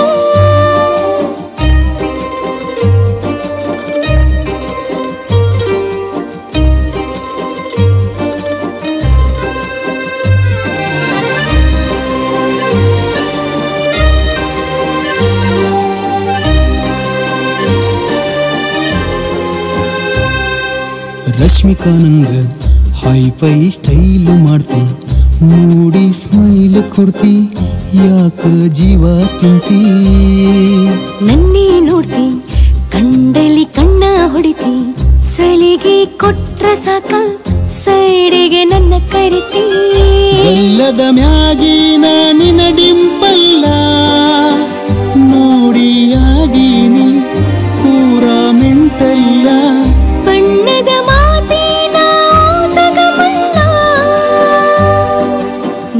ರಶ್ಮಿಕಾ ನಂಗ ಹೈಫೈ ಸ್ಟೈಲ್ ಮಾಡ್ತಿ ನೋಡಿ ಸ್ಮೈಲ್ ಕೊಡ್ತಿ ಯಾಕ ಜೀವ ತಿಂತಿ ನನ್ನೇ ನೋಡ್ತಿ ಕಂಡಲಿ ಕಣ್ಣ ಹೊಡಿತಿ ಸಲಿಗೆ ಕೊಟ್ರ ಸಾಕ ಸೈಡಿಗೆ ನನ್ನ ಕರಿತಿ ಬೆಲ್ಲದ ಮ್ಯಾಗಿನ ನಿನ್ನ ಡಿಂಪಲ್ಲ ನೋಡಿಯಾಗಿನಿ ಪೂರ ಮೆಂಟಲ್ಲ ಬಣ್ಣದ ಮಾತಿನ ಜಗಮಲ್ಲ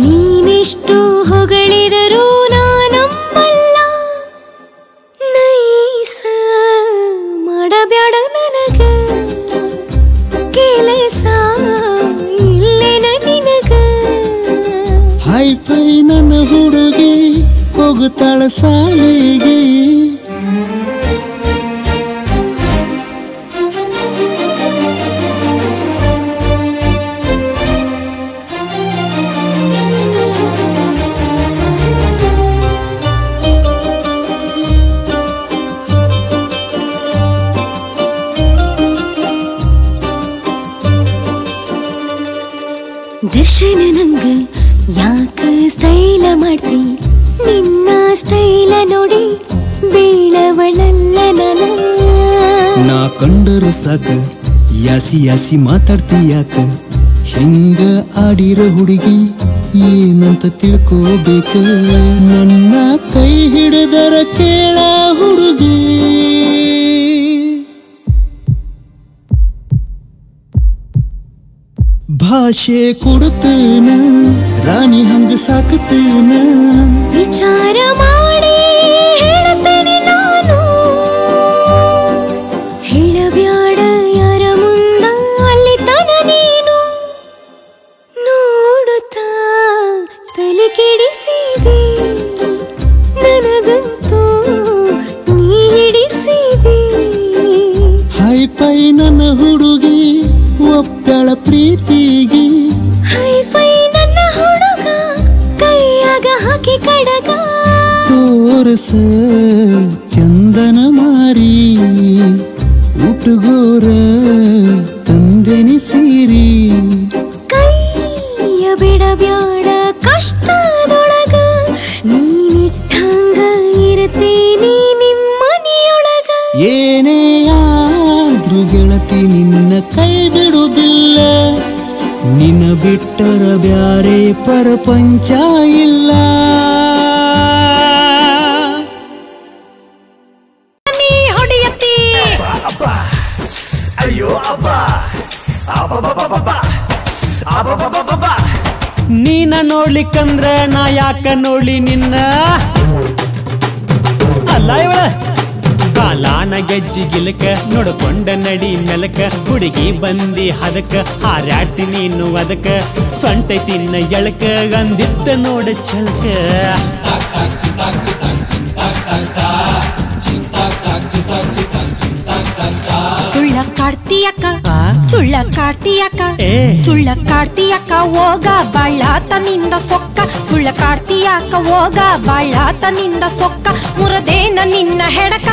ನೀನೆಷ್ಟು ಹೊಗಳಿರ ಹೋಗುತ್ತಾಳ ಸಾಲಿಗೆ. ದರ್ಶನ ನಂಗ ಯಾಕ ಸ್ಟೈಲ ಮಾಡ್ತಿ, ನಿನ್ನ ಸ್ಟೈಲ ನೋಡಿ ಬೀಳವಳಲ್ಲ ನನ್ನ. ನಾ ಕಂಡರ ಸಾಕ ಯಾಸಿ ಯಾಸಿ ಮಾತಾಡ್ತಿ ಯಾಕ, ಹಿಂಗ ಆಡಿರೋ ಹುಡುಗಿ ಏನಂತ ತಿಳ್ಕೋಬೇಕ. ನನ್ನ ಕೈ ಹಿಡಿದರ ಕೇಳ ಹುಡುಗಿ, ಭಾಷೆ ಕೊಡುತ್ತೇನ ರಾಣಿ ಹಂಗ ಸಾಕತೇನ. ವಿಚಾರ ಮಾಡಿ ಹೇಳ್ತೇನೆ ನಾನು, ಹೇಳಬ್ಯಾಡ ಯಾರ ಮುಂದ ಅಲ್ಲಿ ತನ ನೀನು. ನೋಡುತ್ತಾ ತಲೆ ಕೆಡಿಸಿದೆ ನನಗಂತೂ ನೀ ಹಿಡಿಸಿದೆ. ಹೈ ಪೈ ನನ್ನ ಹುಡುಗಿ ಒಪ್ಪಳ ಪ್ರೀತಿಗೆ. ಹೈಫೈ ನನ್ನ ಹುಡುಗ ಕೈಯಾಗ ಹಾಕಿ ಕಡಗ. ತೋರಸ ಚಂದನ ಮಾರಿ ಉಟುಗೋರ ತಂದೆನಿ ಸೀರಿ. ಕೈಯ ಬಿಡಬ್ಯಾಡ ಕಷ್ಟದೊಳಗ, ನೀನಿಟ್ಟಂಗ ಇರ್ತೀನಿ ನಿಮ್ಮನಿಯೊಳಗ. ಏನೇ ಆದ್ರೂ ಗೆಳತಿ ನಿನ್ನ ಕೈ ಬಿಡುವುದಿಲ್ಲ, ನಿನ್ನ ಬಿಟ್ಟರ ಬ್ಯಾರೆ ಪ್ರಪಂಚ ಇಲ್ಲ. ಹೊಡಿಯತ್ತಿ ನೀನ ನೋಡ್ಲಿಕ್ಕಂದ್ರ ನಾ ಯಾಕ ನೋಡ್ಲಿ ನಿನ್ನ. ಅಲ್ಲ ಇವಳ ಕಾಲಾನ ಗೆಜ್ಜಿ ಗಿಲಕ ನೋಡ್ಕೊಂಡ ನಡಿ ಮೆಲಕ, ಹುಡುಗಿ ಬಂದಿ ಹದಕ ಹಾರಾಡ್ತಿ ನೀನು ಅದಕ್ಕ. ಸೊಂಟೆ ತಿನ್ನ ಎಳಕ ಅಂದಿದ್ದ ನೋಡ ಚಳಕ. ಸುಳ್ಳ ಕಾಡ್ತೀಯಕ್ಕ ಸುಳ್ಳ ಕಾಡ್ತೀಯಕ್ಕ ಸುಳ್ಳ ಕಾಡ್ತೀಯಕ್ಕ ಹೋಗ ಬಾಳಾತನಿಂದ ಸೊಕ್ಕ. ಸುಳ್ಳ ಕಾಡ್ತೀಯಕ್ಕ ಹೋಗ ಬಾಳಾತನಿಂದ ಸೊಕ್ಕ. ಮುರದೇನ ನಿನ್ನ ಹೆಡಕ.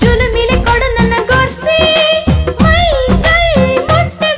ಜುಲುಮಿಲಿ ಕೊಡು ನನ್ನ ಗೋರ್ಸಿ, ಮೈ ಕೈ ಮುಟ್ಟೆ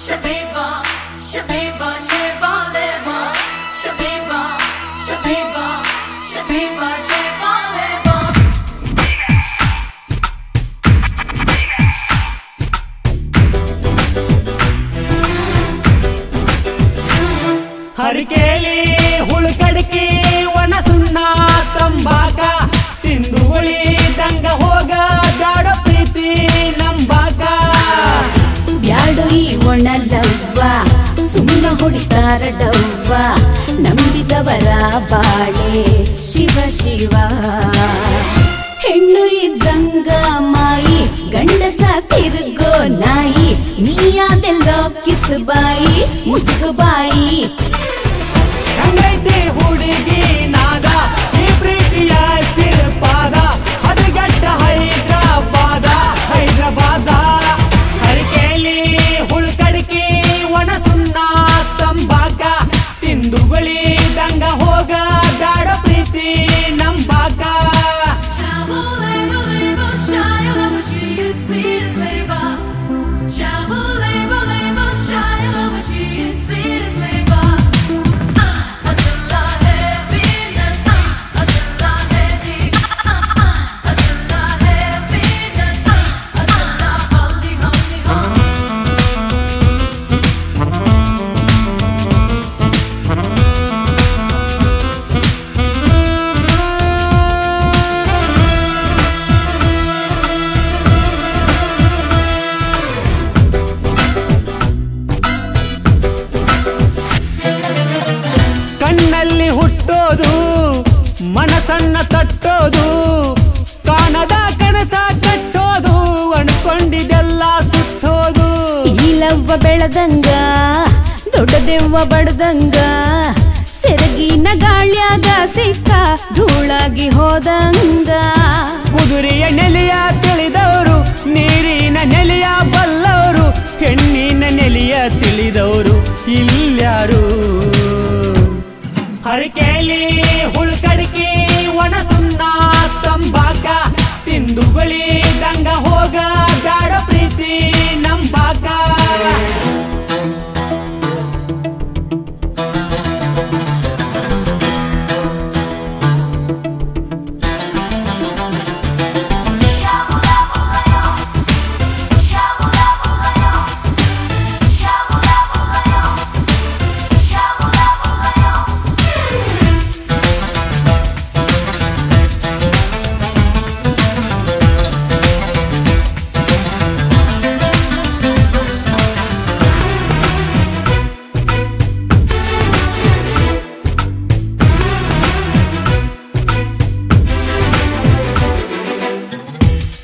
Shabiba, Shabiba, Shabalema, Shabiba, Shabiba, Shabiba, Shabalema. ಹರಿಕೇಲಿ ಹುಳುಕಡಿಕೆ ಒಣ ಸುಣ್ಣ ತಂಬಾಕ ತಿಂದು ಉಳಿದಂಗ ಹೋಗ ಬ್ಯಾಡ ಪ್ರೀತಿ ನಂಬಾಕ ಬ್ಯಾಡು ಈ ಒಣಲವ್ವ ಸುಮ್ಮನ ಹೊಡಿತಾರ ಡವ್ವ ನಂಬಿದವರ ಬಾಳೆ ಶಿವ ಶಿವ ಹೆಣ್ಣು ಇದ್ದಂಗ ಮಾಯಿ ಗಂಡಸ ತಿರುಗೋ ನಾಯಿ ನೀಯಾದೆಲ್ಲೋ ಕಿಸ್ಬಾಯಿ ಮುಜುಗುಬಾಯಿ ಹಂಗೈತಿ ಹುಡುಗಿ ನಾದ ಈ ಪ್ರೀತಿಯ ಸಿರ್ಪಾದ ಹದಗಟ್ಟ ಹೈದ್ರಾಬಾದ ಹೈದ್ರಾಬಾದ ಹರಿಕೇಲಿ ಹುಳುಕಡಿಕೆ ಒಣ ಸುಣ್ಣ ತಂಬಾಕ ತಿಂದು ಬಳಿದಂಗ ಹೋಗ ಬ್ಯಾಡ ಪ್ರೀತಿ ನಂಬಾಕ ಕಣ್ಣಲ್ಲಿ ಹುಟ್ಟೋದು ಮನಸ್ಸನ್ನ ತಟ್ಟೋದು ಕಾಣದ ಕನಸ ಕಟ್ಟೋದು ಅನ್ಕೊಂಡಿದೆಲ್ಲ ಸುತ್ತೋದು ಈ ಲವ್ವ ಬೆಳದಂಗ ದೊಡ್ಡದೆವ್ವ ಬಡ್ದಂಗ ಸೆರಗಿನ ಗಾಳ್ಯಾಗ ಸಿಕ್ಕ ಧೂಳಾಗಿ ಹೋದಂಗ ಕುದುರೆಯ ನೆಲೆಯ ತಿಳಿದವರು ನೀರಿನ ನೆಲೆಯ ಬಲ್ಲವರು ಹೆಣ್ಣಿನ ನೆಲೆಯ ತಿಳಿದವರು ಇಲ್ಯಾರು ಹರಿಕೇಲಿ ಹುಳುಕಡಿಕೆ ಒಣ ಸುಣ್ಣ ತಂಬಾಕ ತಿಂದು ಬಳಿದಂಗ ಹೋಗ ಬ್ಯಾಡ ಪ್ರೀತಿ ನಂಬಾಕ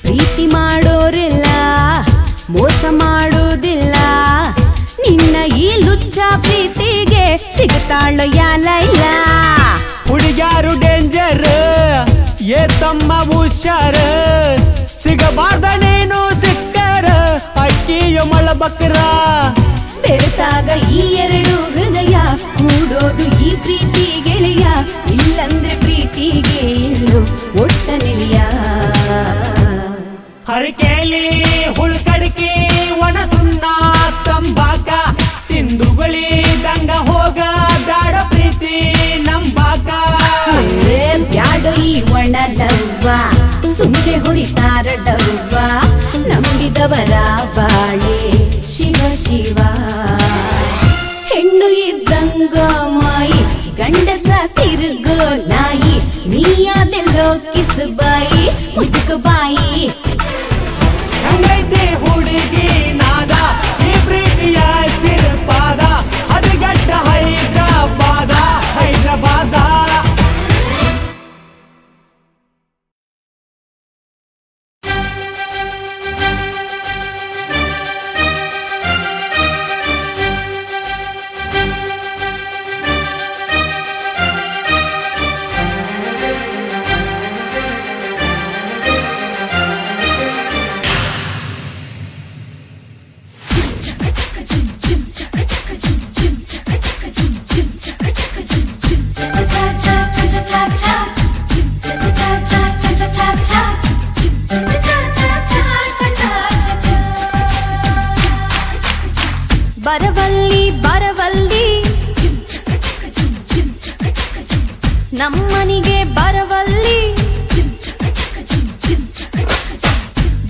ಪ್ರೀತಿ ಮಾಡೋರಿಲ್ಲ ಮೋಸ ಮಾಡೋದಿಲ್ಲ ನಿನ್ನ ಈ ಲುಚ್ಚ ಪ್ರೀತಿಗೆ ಸಿಗುತ್ತಾಳ ಯಾಲ ಇಲ್ಲ ಹುಡುಗ್ಯಾರು ಡೇಂಜರ್ ಏ ತಮ್ಮ ಹುಷಾರ ಸಿಗಬಾರ್ದ ನೀನು ಸಿಕ್ಕರ ಅಕ್ಕಿಯ ಮಳಬಕ್ರ ಬೆರೆತಾಗ ಈ ಎರಡು ಹೃದಯ ಮೂಡೋದು ಈ ಪ್ರೀತಿ ಗೆಳೆಯ ಇಲ್ಲಂದ್ರೆ ಪ್ರೀತಿಗೆ ಇಲ್ಲು ಒಟ್ಟ ನೆಲೆಯ ಹರಿಕೇಲಿ ಹುಳುಕಡಿಕೆ ಒಣ ಸುಣ್ಣ ತಂಬಾಕ ತಿಂದು ಬಳಿದಂಗ ಹೋಗ ಬ್ಯಾಡ ಪ್ರೀತಿ ನಂಬಾಕ ಬ್ಯಾಡು ಈ ಒಣಲವ್ವ ಸುಮ್ಮನೆ ಹೊಡಿತಾರ ಡವ್ವ ನಂಬಿದವರ ಬಾಳೆ ಶಿವ ಶಿವ ಹೆಣ್ಣು ಇದ್ದಂಗ ಮಾಯಿ ಗಂಡಸ ತಿರುಗೋ ನಾಯಿ ನೀಯಾದೆಲ್ಲೋ ಕಿಸ್ಬಾಯಿ ಮುಜುಗುಬಾಯಿ ಹಂಗೈತಿ ಹುಡುಗಿ ನಾದ ಈ ಪ್ರೀತಿಯ ಸಿರ್ಪಾದ ಹದಗಟ್ಟ ಹೈದ್ರಾಬಾದ ಹೈದ್ರಾಬಾದ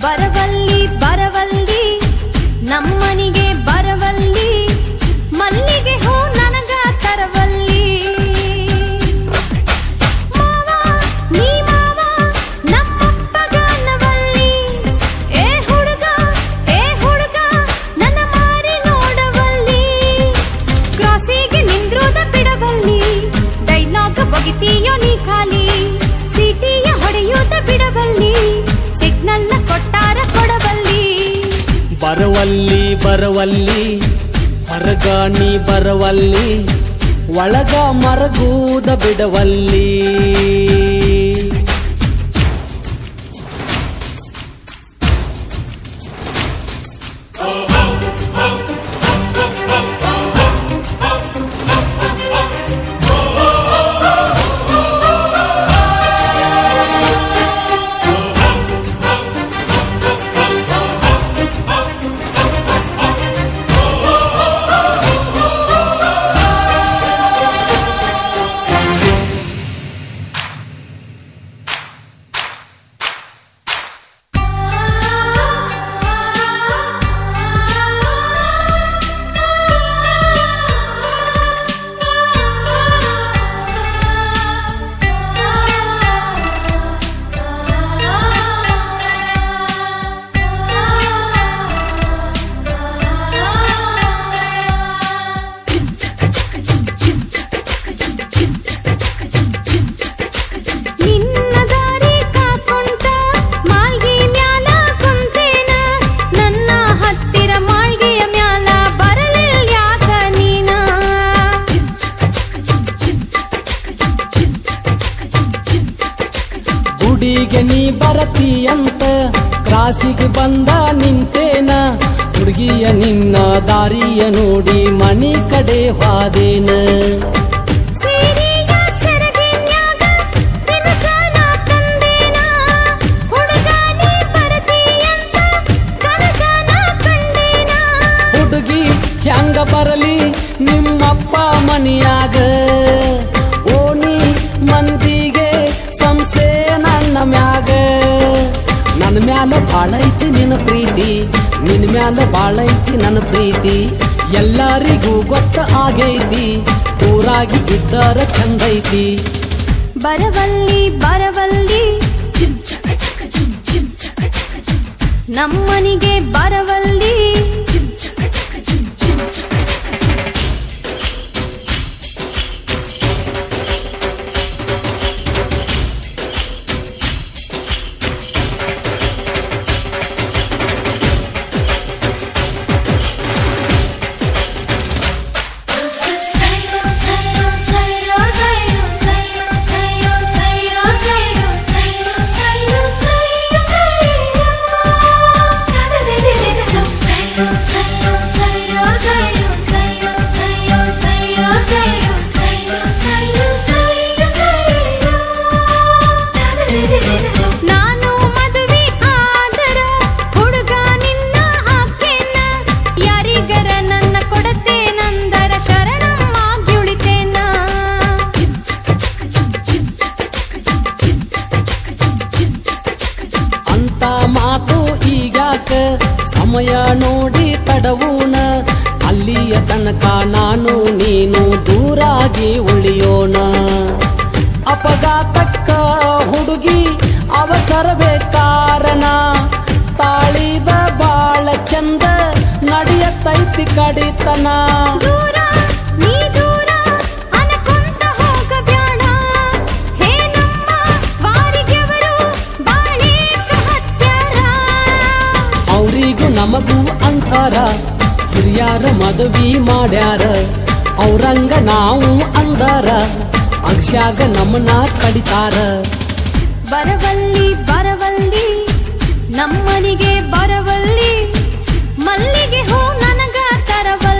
ಬರವಲ್ಲಿ ಬರವಲ್ಲಿ ನಮ್ಮನಿಗೆ ಬರವಲ್ಲಿ ಮಲ್ಲಿಗೆ ಹೂ ನನಗ ತರವಲ್ಲಿ ಮಾವ ನೀ ಮಾವ ನಮ್ಮಪ್ಪಗನವಲ್ಲಿ ಏ ಹುಡುಗ ನನ್ನ ಮಾರಿ ನೋಡವಲ್ಲಿ ಕ್ರಾಸಿಗೆ ನಿಂದ್ರೋದ ಬಿಡವಲ್ಲಿ ಡೈಲಾಗ್ ಬಗಿತೀಯೋ ನೀ ಖಾಲಿ ಸಿಟಿಯ ಹೊಡೆಯೋದ ಬಿಡವಲ್ಲಿ ಸಿಗ್ನಲ್ ಕೊಟ್ಟಾರ ಕೊಡವಲ್ಲಿ ಬರವಲ್ಲಿ ಬರವಲ್ಲಿ ಹೊರಗ ನೀ ಬರವಲ್ಲಿ ಒಳಗ ಮರಗೂದ ಬಿಡವಲ್ಲಿ ಗುಡಿಗೆ ನೀ ಬರತೀಯಂತ ಕ್ರಾಸಿಗೆ ಬಂದ ನಿಂತೇನ ಹುಡುಗಿಯ ನಿನ್ನ ದಾರಿಯ ನೋಡಿ ಮನಿ ಕಡೆ ಹಾದೇನ ಹುಡುಗಿ ಹೆಂಗ ಬರಲಿ ನಿಮ್ಮಪ್ಪ ಮನಿಯಾಗ ಓಣಿ ಮಂದಿಗೆ ಸಂಸೆ ನನ್ನ ಮ್ಯಾಗ ನನ್ನ ಮ್ಯಾಲ ಬಾಳ ಐತಿ ನಿನ್ನ ಪ್ರೀತಿ ನಿನ್ನ ಮ್ಯಾಲ ಬಾಳ ಐತಿ ನನ್ನ ಪ್ರೀತಿ ಎಲ್ಲರಿಗೂ ಗೊತ್ತ ಆಗೈತಿ ಊರಾಗಿ ಇದ್ದರ ಚಂದೈತಿ ಬರವಲ್ಲಿ ಬರವಲ್ಲಿ ನಮ್ಮನಿಗೆ ಬರವಲ್ಲಿ ನಾನು ಮದುವೆ ಆದರ ಹುಡುಗ ನಿನ್ನ ಹಾಕೇನ ಯಾರಿಗರ ನನ್ನ ಕೊಡತೇನಂದರ ಶರಣಮ್ಮಾಗಿ ಉಳಿತೇನ ಅಂತ ಮಾತು ಈಗಾಕ ಸಮಯ ನೋಡಿ ತಡವೂನ ಅಲ್ಲಿಯ ತನಕ ನಾನು ನೀನು ದೂರಾಗಿ ಉಳಿಯೋಣ ಅಪಘಾತಕ್ಕ ಹುಡುಗಿ ಅವಸರವೇ ಕಾರಣ ತಾಳಿದ ಬಾಳ ಚಂದ ನಡೆಯತೈತಿ ಕಡಿತನ ದೂರ ನೀ ದೂರ ಅನಕೊಂತ ಹೋಗಬ್ಯಾಡ ಹೇ ನಮ್ಮ ವಾರಿಗೆವರು ಬಾಳೇಕ ಹತ್ಯಾರ ಅವರಿಗೂ ನಮಗೂ ಅಂತಾರ ಹಿರಿಯಾರ ಮದುವೆ ಮಾಡ್ಯಾರ ಅವ್ರಂಗ ನಾವು ಅಂದಾರ ಅಂಶಾಗ ನಮ್ಮನ್ನ ಕಡಿತಾರ ಬರವಲ್ಲಿ ಬರವಲ್ಲಿ ನಮ್ಮನಿಗೆ ಬರವಲ್ಲಿ ಮಲ್ಲಿಗೆ ಹೂ ನನಗ ತರವಲ್ಲಿ